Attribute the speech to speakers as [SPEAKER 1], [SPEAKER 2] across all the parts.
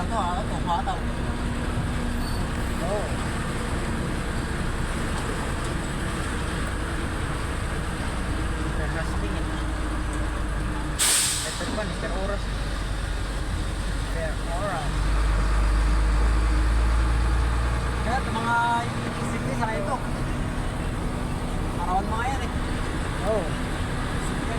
[SPEAKER 1] Ito, kumataw.
[SPEAKER 2] Oo.
[SPEAKER 1] Pero sa tingin.
[SPEAKER 2] Ito naman, per oras. Per oras.
[SPEAKER 1] Kaya ito mga simple sa ito. Arawan mga yan eh.
[SPEAKER 2] Oo.
[SPEAKER 1] Simple,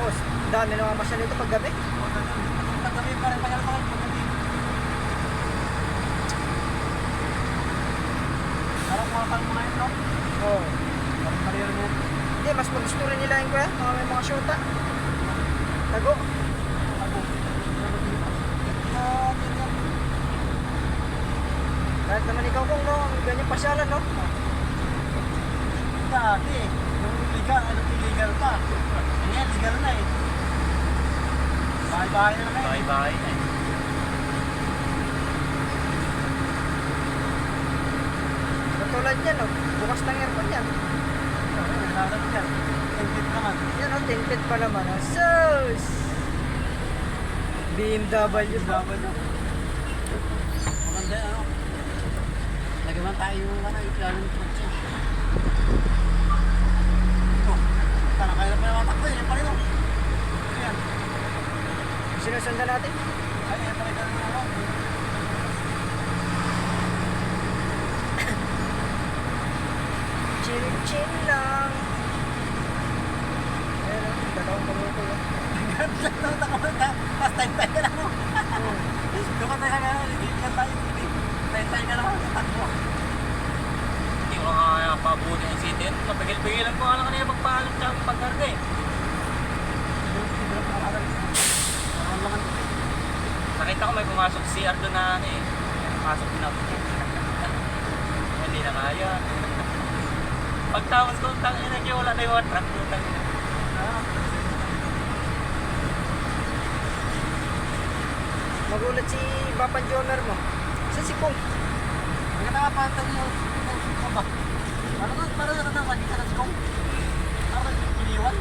[SPEAKER 2] Oh, dami naman masyal ito pag gabi.
[SPEAKER 1] paggabi pa rin paggabi. Parang mga pang mga ito.
[SPEAKER 2] Oo.
[SPEAKER 1] Parang mariyo rin yan.
[SPEAKER 2] Hindi, mas magusto rin nila yung kuya. Mga may mga syota. Tago. Kahit naman ikaw kung no, ang ganyan pasyalan, no?
[SPEAKER 1] Dati, yung illegal pa. Ngayon, legal na eh. Bahay-bahay na naman eh.
[SPEAKER 3] Bahay-bahay na eh.
[SPEAKER 2] Katulad yan, no? Bukas ng aircon yan.
[SPEAKER 1] Nagsasabi yan. Tinted naman.
[SPEAKER 2] Yan, no? Tinted pa naman, no? Sus! BMW pa.
[SPEAKER 1] Maganda yan, ano. Lagyan man tayo yung ilalim ng kotse. Ito. Kaya pa naman takbo eh. Yan pa rin oh. Ayan.
[SPEAKER 2] Sinusundan natin.
[SPEAKER 1] Ay, yan pa rin ganun ako.
[SPEAKER 2] Chill lang. Ayan, no? Dalawang kamuto, no?
[SPEAKER 1] Tapos time-time ka lang, no? Dumatay ka nga, hindi tayo. Time-time ka lang, takbo.
[SPEAKER 3] Hindi ko kaya pabuti ang city. Napigil-pigilan ko nga lang kanina magpaalam sa pagkarga eh. Nakita ko may pumasok si CR doon na ano eh. Pasok din ako. Hindi na kaya. Pagtapos ko, tangina niya, wala na yung mga truck doon.
[SPEAKER 2] Magulat si Bapan Jomer mo. Saan si Kung?
[SPEAKER 1] Hindi ka nakapatag yung ba? Parang na naman, hindi ka na sikong. Parang iniwan.